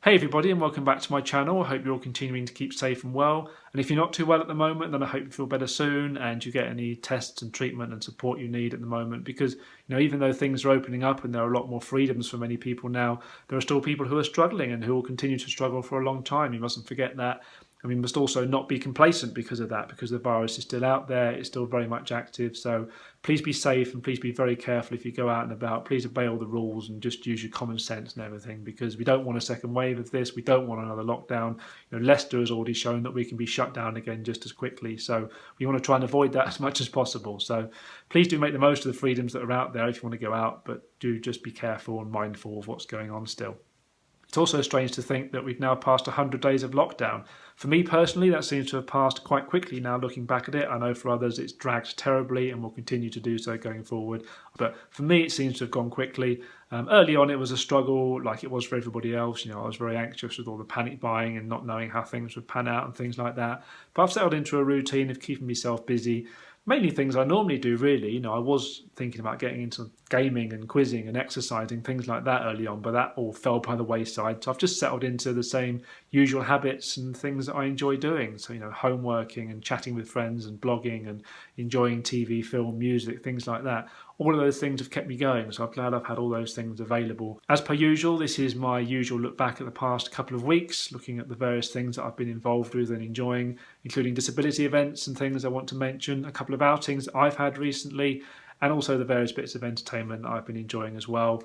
Hey everybody, and welcome back to my channel. I hope you're all continuing to keep safe and well. And if you're not too well at the moment, then I hope you feel better soon and you get any tests and treatment and support you need at the moment. Because even though things are opening up and there are a lot more freedoms for many people now, there are still people who are struggling and who will continue to struggle for a long time. You mustn't forget that. And we must also not be complacent because of that, because the virus is still out there, it's still very much active. So please be safe and please be very careful if you go out and about. Please obey all the rules and just use your common sense and everything, because we don't want a second wave of this. We don't want another lockdown. Leicester has already shown that we can be shut down again just as quickly. So we want to try and avoid that as much as possible. So please do make the most of the freedoms that are out there if you want to go out, but do just be careful and mindful of what's going on still. It's also strange to think that we've now passed 100 days of lockdown. For me personally, that seems to have passed quite quickly now looking back at it. I know for others it's dragged terribly and will continue to do so going forward. But for me, it seems to have gone quickly. Early on, it was a struggle like it was for everybody else. I was very anxious with all the panic buying and not knowing how things would pan out and things like that. But I've settled into a routine of keeping myself busy. Mainly things I normally do, really. I was thinking about getting into gaming and quizzing and exercising, things like that early on, but that all fell by the wayside. So I've just settled into the same usual habits and things that I enjoy doing. So, homeworking and chatting with friends and blogging and enjoying TV, film, music, things like that. All of those things have kept me going, so I'm glad I've had all those things available. As per usual, this is my usual look back at the past couple of weeks, looking at the various things that I've been involved with and enjoying, including disability events and things I want to mention, a couple of outings that I've had recently, and also the various bits of entertainment that I've been enjoying as well.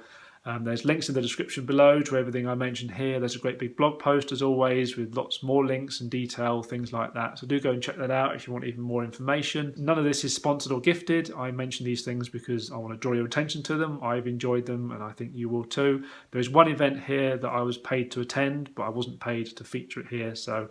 There's links in the description below to everything I mentioned here. There's a great big blog post as always with lots more links and detail, things like that. So do go and check that out if you want even more information. None of this is sponsored or gifted. I mention these things because I want to draw your attention to them. I've enjoyed them and I think you will too. There's one event here that I was paid to attend, but I wasn't paid to feature it here. So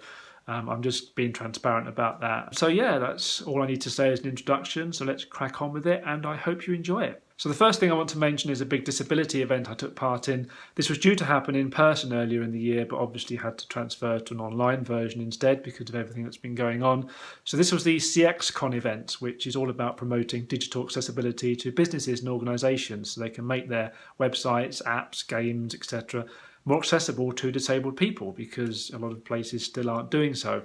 I'm just being transparent about that. So yeah, that's all I need to say as an introduction. So let's crack on with it and I hope you enjoy it. So the first thing I want to mention is a big disability event I took part in. This was due to happen in person earlier in the year, but obviously had to transfer to an online version instead because of everything that's been going on. So this was the CXCon event, which is all about promoting digital accessibility to businesses and organisations so they can make their websites, apps, games, etc. more accessible to disabled people, because a lot of places still aren't doing so.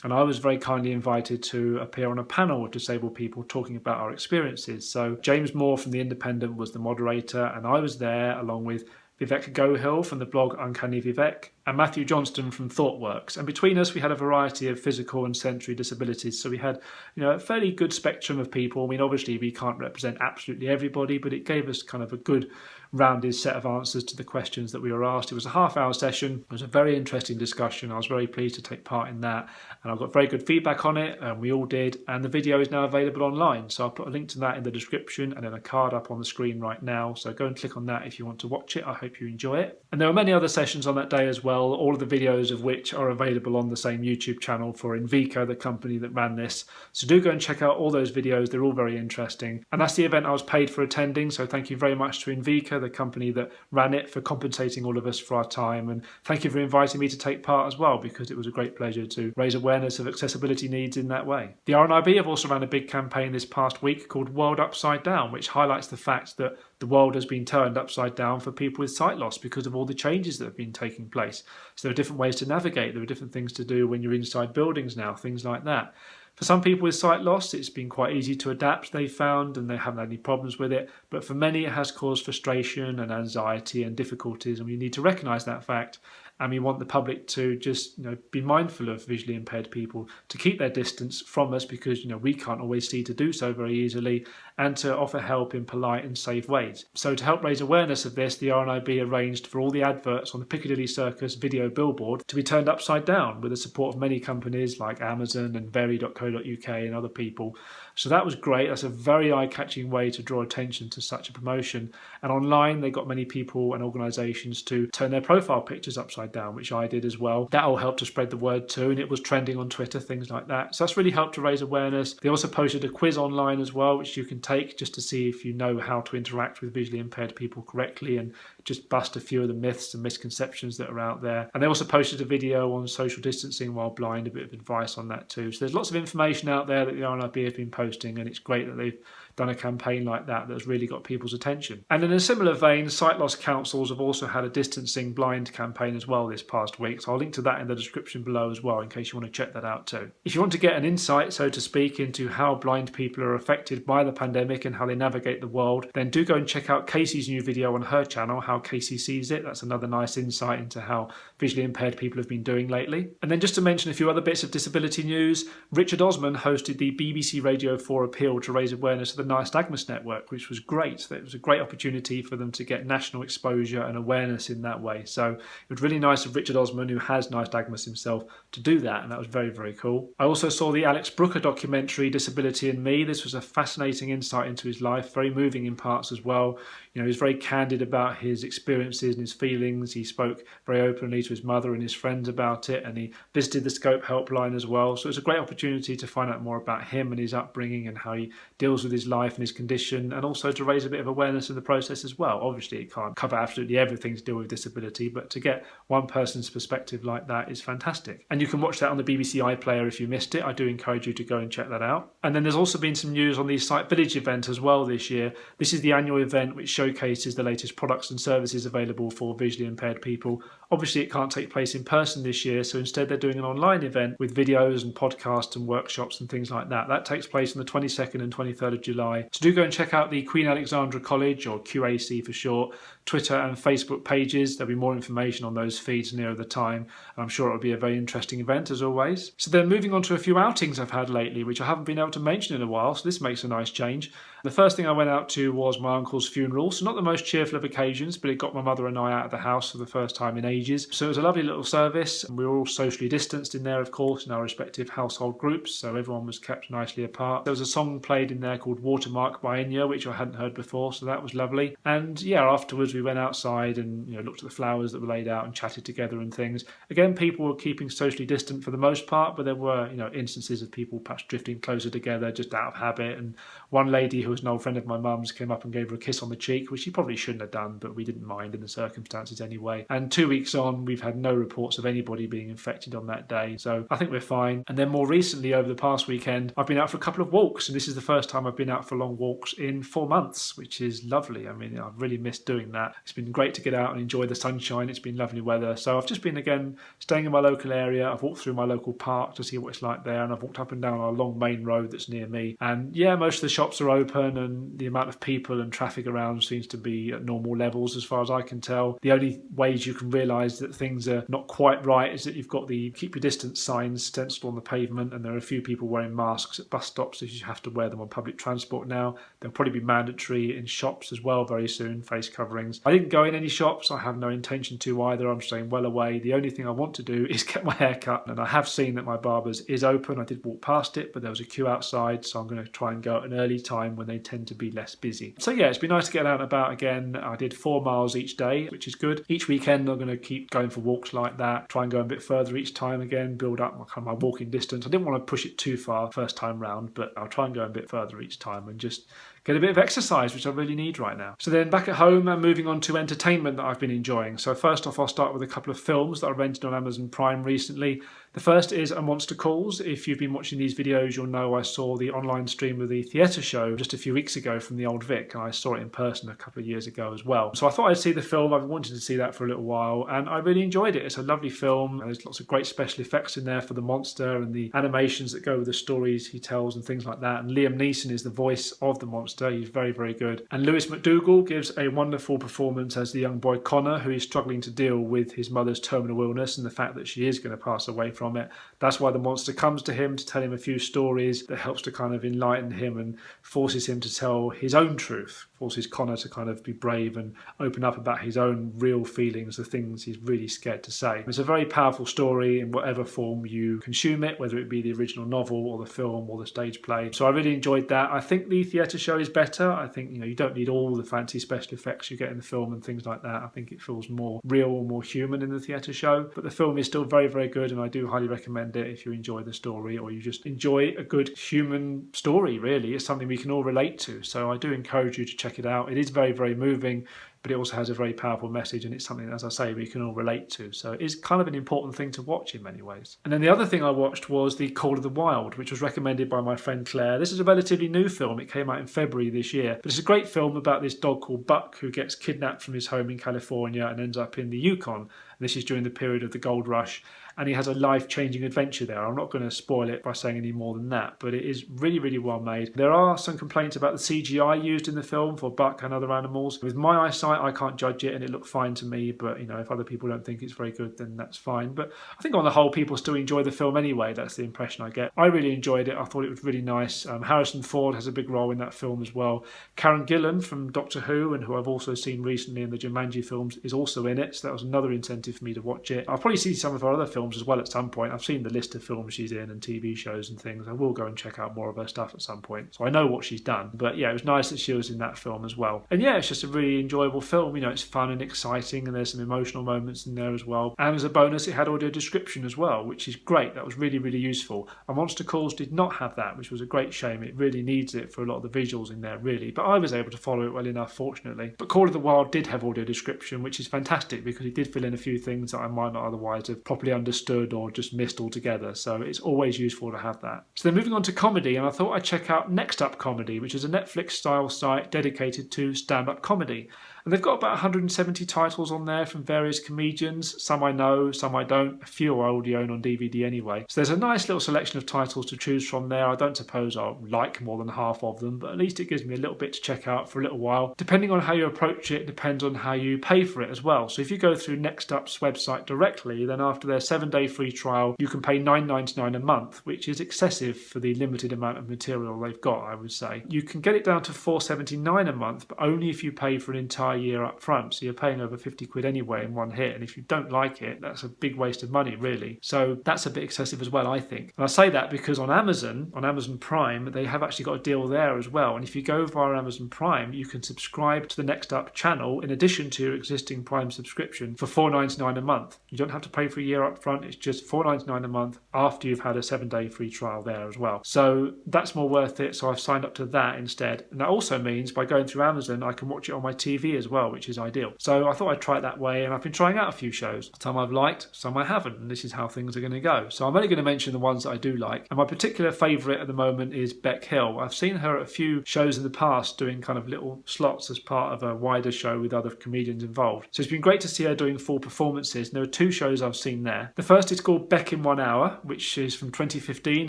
And I was very kindly invited to appear on a panel with disabled people talking about our experiences. So James Moore from The Independent was the moderator, and I was there along with Vivek Gohil from the blog Uncanny Vivek and Matthew Johnston from ThoughtWorks. And between us, we had a variety of physical and sensory disabilities. So we had, a fairly good spectrum of people. I mean, obviously we can't represent absolutely everybody, but it gave us kind of a good rounded set of answers to the questions that we were asked. It was a half-hour session. It was a very interesting discussion. I was very pleased to take part in that, and I got very good feedback on it, and we all did. And the video is now available online, so I'll put a link to that in the description and then a card up on the screen right now. So go and click on that if you want to watch it. I hope you enjoy it. And there were many other sessions on that day as well, all of the videos of which are available on the same YouTube channel for Invico, the company that ran this. So do go and check out all those videos. They're all very interesting. And that's the event I was paid for attending, so thank you very much to Invico, the company that ran it, for compensating all of us for our time. And thank you for inviting me to take part as well, because it was a great pleasure to raise awareness of accessibility needs in that way. The RNIB have also ran a big campaign this past week called World Upside Down, which highlights the fact that the world has been turned upside down for people with sight loss because of all the changes that have been taking place. So there are different ways to navigate. There are different things to do when you're inside buildings now, things like that. For some people with sight loss, it's been quite easy to adapt, they've found, and they haven't had any problems with it. But for many, it has caused frustration and anxiety and difficulties, and we need to recognise that fact. And we want the public to just be mindful of visually impaired people, to keep their distance from us, because we can't always see to do so very easily, and to offer help in polite and safe ways. So to help raise awareness of this, the RNIB arranged for all the adverts on the Piccadilly Circus video billboard to be turned upside down, with the support of many companies like Amazon and Very.co.uk and other people. So that was great. That's a very eye-catching way to draw attention to such a promotion. And online, they got many people and organisations to turn their profile pictures upside down, which I did as well. That all helped to spread the word too, and it was trending on Twitter, things like that. So that's really helped to raise awareness. They also posted a quiz online as well, which you can take just to see if you know how to interact with visually impaired people correctly and just bust a few of the myths and misconceptions that are out there. And they also posted a video on social distancing while blind, a bit of advice on that too. So there's lots of information out there that the RNIB have been posting, and it's great that they've done a campaign like that that's really got people's attention. And in a similar vein, sight loss councils have also had a distancing blind campaign as well this past week, so I'll link to that in the description below as well in case you want to check that out too. If you want to get an insight, so to speak, into how blind people are affected by the pandemic and how they navigate the world, then do go and check out Casey's new video on her channel, How Casey Sees It. That's another nice insight into how visually impaired people have been doing lately. And then just to mention a few other bits of disability news, Richard Osman hosted the BBC Radio 4 appeal to raise awareness of the Nystagmus Network, which was great. It was a great opportunity for them to get national exposure and awareness in that way. So it was really nice of Richard Osman, who has nystagmus himself, to do that, and that was very, very cool. I also saw the Alex Brooker documentary, Disability and Me. This was a fascinating insight into his life, very moving in parts as well. You know, he was very candid about his experiences and his feelings. He spoke very openly to his mother and his friends about it, and he visited the Scope helpline as well. So it's a great opportunity to find out more about him and his upbringing and how he deals with his life and his condition, and also to raise a bit of awareness in the process as well. Obviously, it can't cover absolutely everything to do with disability, but to get one person's perspective like that is fantastic. And you can watch that on the BBC iPlayer if you missed it. I do encourage you to go and check that out. And then there's also been some news on the Sight Village event as well this year. This is the annual event which showcases the latest products and services available for visually impaired people. Obviously, it can't take place in person this year, so instead they're doing an online event with videos and podcasts and workshops and things like that. That takes place on the 22nd and 23rd of July. So do go and check out the Queen Alexandra College, or QAC for short, Twitter and Facebook pages. There'll be more information on those feeds nearer the time. I'm sure it'll be a very interesting event as always. So then moving on to a few outings I've had lately, which I haven't been able to mention in a while, so this makes a nice change. The first thing I went out to was my uncle's funeral, so not the most cheerful of occasions, but it got my mother and I out of the house for the first time in ages. So it was a lovely little service, and we were all socially distanced in there, of course, in our respective household groups, so everyone was kept nicely apart. There was a song played in there called Watermark by Enya, which I hadn't heard before, so that was lovely. And yeah, afterwards we went outside and looked at the flowers that were laid out and chatted together and things. Again, people were keeping socially distant for the most part, but there were instances of people perhaps drifting closer together just out of habit. And one lady who was an old friend of my mum's came up and gave her a kiss on the cheek, which she probably shouldn't have done, but we didn't mind in the circumstances anyway. And 2 weeks on, we've had no reports of anybody being infected on that day, so I think we're fine. And then more recently, over the past weekend, I've been out for a couple of walks, and this is the first time I've been out for long walks in 4 months, which is lovely. I mean, I've really missed doing that. It's been great to get out and enjoy the sunshine. It's been lovely weather. So I've just been, again, staying in my local area. I've walked through my local park to see what it's like there, and I've walked up and down our long main road that's near me. And yeah, most of the shops are open, and the amount of people and traffic around seems to be at normal levels as far as I can tell. The only ways you can realise that things are not quite right is that you've got the keep your distance signs stenciled on the pavement, and there are a few people wearing masks at bus stops if you have to wear them on public transport now. They'll probably be mandatory in shops as well very soon, face coverings. I didn't go in any shops. I have no intention to either. I'm staying well away. The only thing I want to do is get my hair cut, and I have seen that my barber's is open. I did walk past it, but there was a queue outside, so I'm going to try and go at an early time when they tend to be less busy. So yeah, it's been nice to get out and about again. I did 4 miles each day, which is good. Each weekend I'm going to keep going for walks like that, try and go a bit further each time again, build up my walking distance. I didn't want to push it too far first time round, but I'll try and go a bit further each time and just get a bit of exercise, which I really need right now. So then back at home and moving on to entertainment that I've been enjoying. So first off, I'll start with a couple of films that I rented on Amazon Prime recently. The first is A Monster Calls. If you've been watching these videos, you'll know I saw the online stream of the theatre show just a few weeks ago from the Old Vic, and I saw it in person a couple of years ago as well. So I thought I'd see the film. I've wanted to see that for a little while, and I really enjoyed it. It's a lovely film. There's lots of great special effects in there for the monster and the animations that go with the stories he tells and things like that. And Liam Neeson is the voice of the monster. He's very, very good. And Lewis McDougall gives a wonderful performance as the young boy Connor, who is struggling to deal with his mother's terminal illness and the fact that she is going to pass away from it. That's why the monster comes to him to tell him a few stories that helps to kind of enlighten him and forces him to tell his own truth, forces Connor to kind of be brave and open up about his own real feelings, the things he's really scared to say. It's a very powerful story in whatever form you consume it, whether it be the original novel or the film or the stage play. So I really enjoyed that. I think the theatre show is better. I think you don't need all the fancy special effects you get in the film and things like that. I think it feels more real, more human in the theatre show. But the film is still very, very good, and I do highly recommend it if you enjoy the story or you just enjoy a good human story, really. It's something we can all relate to. So I do encourage you to check it out. It is very, very moving. but it also has a very powerful message, and it's something, as I say, we can all relate to. So it's kind of an important thing to watch in many ways. And then the other thing I watched was The Call of the Wild, which was recommended by my friend Claire. This is a relatively new film. It came out in February this year, but it's a great film about this dog called Buck who gets kidnapped from his home in California and ends up in the Yukon. And this is during the period of the gold rush, and he has a life-changing adventure there. I'm not going to spoil it by saying any more than that, but it is really, really well made. There are some complaints about the CGI used in the film for Buck and other animals. With my eyesight, I can't judge it, and it looked fine to me, but if other people don't think it's very good, then that's fine. But I think on the whole, people still enjoy the film anyway. That's the impression I get. I really enjoyed it. I thought it was really nice. Harrison Ford has a big role in that film as well. Karen Gillan from Doctor Who, and who I've also seen recently in the Jumanji films, is also in it, so that was another incentive for me to watch it. I'll probably see some of her other films as well at some point. I've seen the list of films she's in and TV shows and things. I will go and check out more of her stuff at some point, so I know what she's done. But yeah, it was nice that she was in that film as well. And yeah, it's just a really enjoyable film. It's fun and exciting, and there's some emotional moments in there as well. And as a bonus, it had audio description as well, which is great. That was really, really useful. And Monster Calls did not have that, which was a great shame. It really needs it for a lot of the visuals in there, really. But I was able to follow it well enough, fortunately. But Call of the Wild did have audio description, which is fantastic because it did fill in a few things that I might not otherwise have properly understood or just missed altogether. So it's always useful to have that. So then moving on to comedy, and I thought I'd check out Next Up Comedy, which is a Netflix style site dedicated to stand-up comedy. And they've got about 170 titles on there from various comedians. Some I know, some I don't. A few I already own on DVD anyway. So there's a nice little selection of titles to choose from there. I don't suppose I'll like more than half of them, but at least it gives me a little bit to check out for a little while. Depending on how you approach it, depends on how you pay for it as well. So if you go through Next Up's website directly, then after their 7-day free trial, you can pay $9.99 a month, which is excessive for the limited amount of material they've got, I would say. You can get it down to $4.79 a month, but only if you pay for an entire year up front. So you're paying over 50 quid anyway in one hit, and if you don't like it, that's a big waste of money, really. So that's a bit excessive as well, I think. And I say that because on Amazon Prime, they have actually got a deal there as well. And if you go via Amazon Prime, you can subscribe to the Next Up channel in addition to your existing Prime subscription for $4.99 a month. You don't have to pay for a year up front. It's just $4.99 a month after you've had a 7-day free trial there as well. So that's more worth it. So I've signed up to that instead. And that also means by going through Amazon, I can watch it on my TV as well, which is ideal. So I thought I'd try it that way, and I've been trying out a few shows. Some I've liked, some I haven't, and this is how things are going to go. So I'm only going to mention the ones that I do like. And my particular favourite at the moment is Bec Hill. I've seen her at a few shows in the past doing kind of little slots as part of a wider show with other comedians involved. So it's been great to see her doing full performances. And there are 2 shows I've seen there. The first is called Bec in 1 Hour, which is from 2015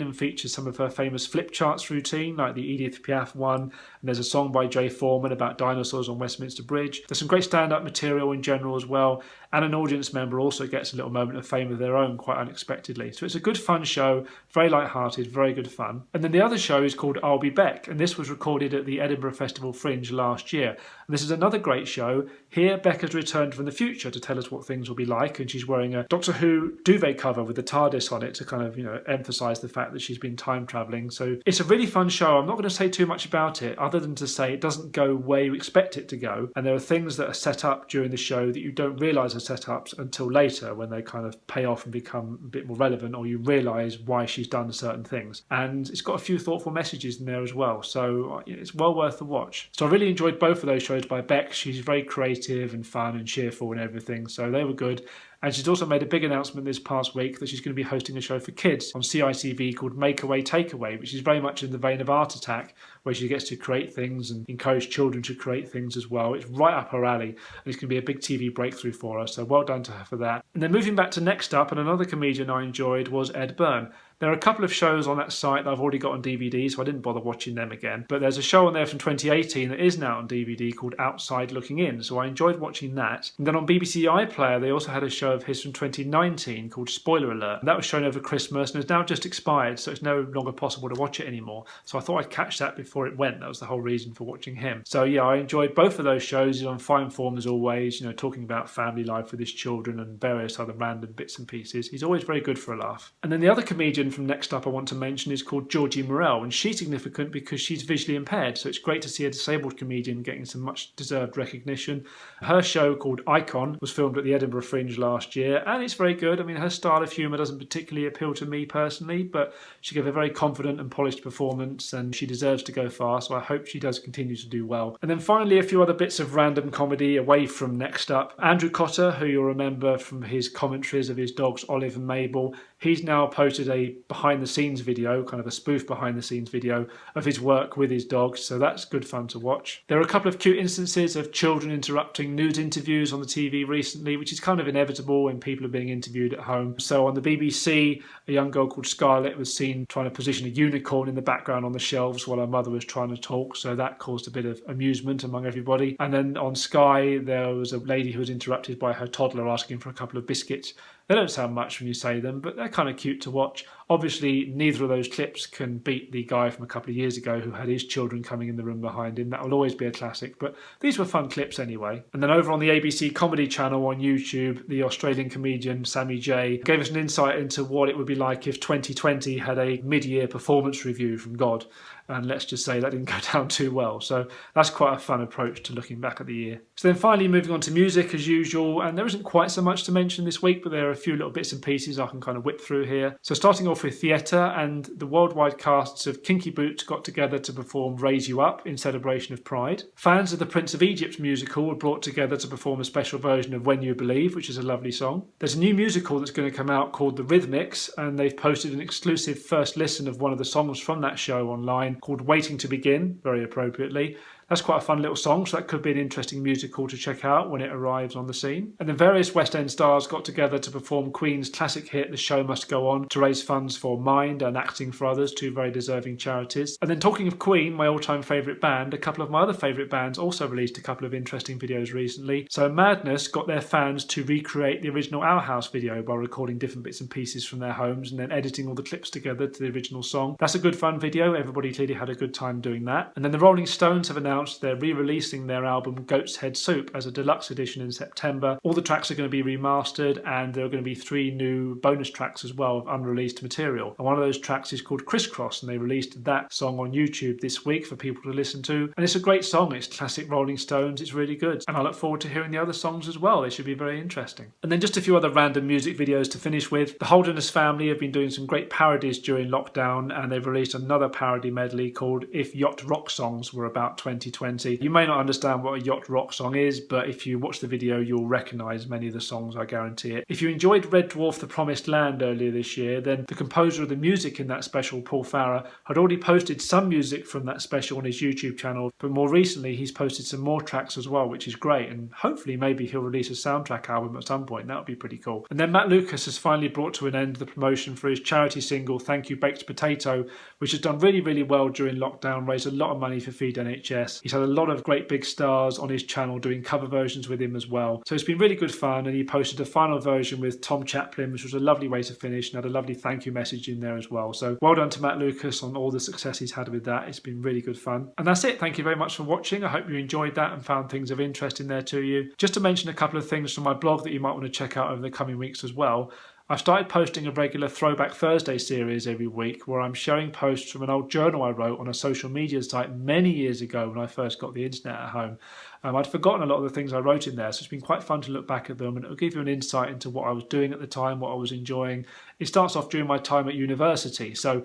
and features some of her famous flip charts routine, like the Edith Piaf one. And there's a song by Jay Foreman about dinosaurs on Westminster Bridge. There's some great stand-up material in general as well, and an audience member also gets a little moment of fame of their own quite unexpectedly. So it's a good fun show, very light-hearted, very good fun. And then the other show is called I'll Be Bec, and this was recorded at the Edinburgh Festival Fringe last year. And this is another great show. Here Bec has returned from the future to tell us what things will be like, and she's wearing a Doctor Who duvet cover with the TARDIS on it to kind of, emphasise the fact that she's been time travelling. So it's a really fun show. I'm not going to say too much about it other than to say it doesn't go where you expect it to go, and there are things that are set up during the show that you don't realise are set up until later when they kind of pay off and become a bit more relevant, or you realise why she's done certain things. And it's got a few thoughtful messages in there as well, so it's well worth the watch. So I really enjoyed both of those shows by Bec. She's very creative and fun and cheerful and everything, so they were good. And she's also made a big announcement this past week that she's going to be hosting a show for kids on CITV called Make Away Takeaway, which is very much in the vein of Art Attack, where she gets to create things and encourage children to create things as well. It's right up her alley, and it's going to be a big TV breakthrough for her, so well done to her for that. And then moving back to Next Up, and another comedian I enjoyed was Ed Byrne. There are a couple of shows on that site that I've already got on DVD, so I didn't bother watching them again. But there's a show on there from 2018 that is now on DVD called Outside Looking In, so I enjoyed watching that. And then on BBC iPlayer, they also had a show of his from 2019 called Spoiler Alert. And that was shown over Christmas and has now just expired, so it's no longer possible to watch it anymore. So I thought I'd catch that before it went. That was the whole reason for watching him. So yeah, I enjoyed both of those shows. He's on fine form as always, talking about family life with his children and various other random bits and pieces. He's always very good for a laugh. And then the other comedian comedian from Next Up I want to mention is called Georgie Morell, and she's significant because she's visually impaired, so it's great to see a disabled comedian getting some much deserved recognition. Her show called Icon was filmed at the Edinburgh Fringe last year, and it's very good. I mean, her style of humour doesn't particularly appeal to me personally, but she gave a very confident and polished performance, and she deserves to go far, so I hope she does continue to do well. And then finally, a few other bits of random comedy away from Next Up. Andrew Cotter, who you'll remember from his commentaries of his dogs Olive and Mabel, he's now posted a behind the scenes video, kind of a spoof behind the scenes video of his work with his dogs, so that's good fun to watch. There are a couple of cute instances of children interrupting news interviews on the TV recently, which is kind of inevitable when people are being interviewed at home. So on the BBC, a young girl called Scarlett was seen trying to position a unicorn in the background on the shelves while her mother was trying to talk, so that caused a bit of amusement among everybody. And then on Sky, there was a lady who was interrupted by her toddler asking for a couple of biscuits. They don't sound much when you say them, but they're kind of cute to watch. Obviously, neither of those clips can beat the guy from a couple of years ago who had his children coming in the room behind him. That will always be a classic, but these were fun clips anyway. And then over on the ABC Comedy channel on YouTube, the Australian comedian Sammy J gave us an insight into what it would be like if 2020 had a mid-year performance review from God. And let's just say that didn't go down too well. So that's quite a fun approach to looking back at the year. So then finally moving on to music as usual, and there isn't quite so much to mention this week, but there are a few little bits and pieces I can kind of whip through here. So starting off with theatre, and the worldwide casts of Kinky Boots got together to perform Raise You Up in celebration of Pride. Fans of the Prince of Egypt musical were brought together to perform a special version of When You Believe, which is a lovely song. There's a new musical that's going to come out called The Rhythmics, and they've posted an exclusive first listen of one of the songs from that show online called Waiting to Begin, very appropriately. That's quite a fun little song, so that could be an interesting musical to check out when it arrives on the scene. And then various West End stars got together to perform Queen's classic hit The Show Must Go On to raise funds for Mind and Acting for Others, two very deserving charities. And then talking of Queen, my all-time favourite band, a couple of my other favourite bands also released a couple of interesting videos recently. So Madness got their fans to recreate the original Our House video by recording different bits and pieces from their homes and then editing all the clips together to the original song. That's a good fun video. Everybody clearly had a good time doing that. And then the Rolling Stones have announced they're re-releasing their album Goat's Head Soup as a deluxe edition in September. All the tracks are going to be remastered, and there are going to be 3 new bonus tracks as well of unreleased material. And one of those tracks is called Crisscross, and they released that song on YouTube this week for people to listen to. And it's a great song. It's classic Rolling Stones. It's really good. And I look forward to hearing the other songs as well. They should be very interesting. And then just a few other random music videos to finish with. The Holderness family have been doing some great parodies during lockdown, and they've released another parody medley called If Yacht Rock Songs Were About 2020. You may not understand what a yacht rock song is, but if you watch the video, you'll recognise many of the songs, I guarantee it. If you enjoyed Red Dwarf The Promised Land earlier this year, then the composer of the music in that special, Paul Farrer, had already posted some music from that special on his YouTube channel, but more recently he's posted some more tracks as well, which is great, and hopefully maybe he'll release a soundtrack album at some point. That would be pretty cool. And then Matt Lucas has finally brought to an end the promotion for his charity single Thank You Baked Potato, which has done really, really well during lockdown, raised a lot of money for Feed NHS. He's had a lot of great big stars on his channel doing cover versions with him as well. So it's been really good fun, and he posted a final version with Tom Chaplin, which was a lovely way to finish, and had a lovely thank you message in there as well. So well done to Matt Lucas on all the success he's had with that. It's been really good fun. And that's it. Thank you very much for watching. I hope you enjoyed that and found things of interest in there to you. Just to mention a couple of things from my blog that you might want to check out over the coming weeks as well. I've started posting a regular Throwback Thursday series every week where I'm sharing posts from an old journal I wrote on a social media site many years ago when I first got the internet at home. I'd forgotten a lot of the things I wrote in there, so it's been quite fun to look back at them, and it'll give you an insight into what I was doing at the time, what I was enjoying. It starts off during my time at university, so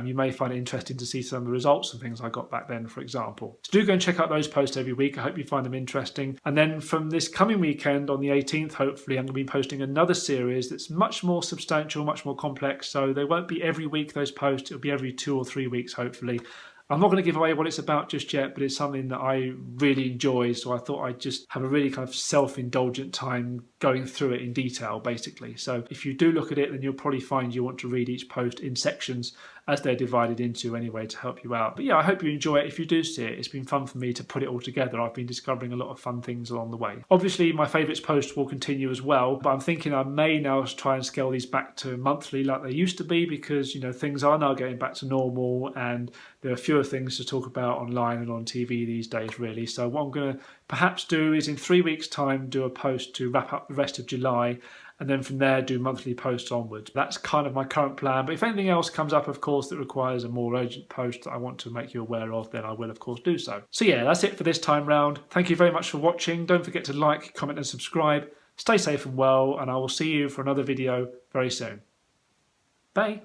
you may find it interesting to see some of the results and things I got back then, for example. So do go and check out those posts every week. I hope you find them interesting. And then from this coming weekend, on the 18th, hopefully, I'm going to be posting another series that's much more substantial, much more complex. So they won't be every week, those posts. It'll be every 2 or 3 weeks, hopefully. I'm not going to give away what it's about just yet, but it's something that I really enjoy, so I thought I'd just have a really kind of self-indulgent time going through it in detail, basically. So if you do look at it, then you'll probably find you want to read each post in sections as they're divided into anyway to help you out. But yeah, I hope you enjoy it. If you do see it, it's been fun for me to put it all together. I've been discovering a lot of fun things along the way. Obviously, my favourites posts will continue as well, but I'm thinking I may now try and scale these back to monthly like they used to be, because, you know, things are now getting back to normal and there are fewer things to talk about online and on TV these days, really. So what I'm going to perhaps do is in 3 weeks' time do a post to wrap up the rest of July, and then from there do monthly posts onwards. That's kind of my current plan, but if anything else comes up, of course, that requires a more urgent post that I want to make you aware of, then I will of course do so. So yeah, that's it for this time round. Thank you very much for watching. Don't forget to like, comment and subscribe. Stay safe and well, and I will see you for another video very soon. Bye.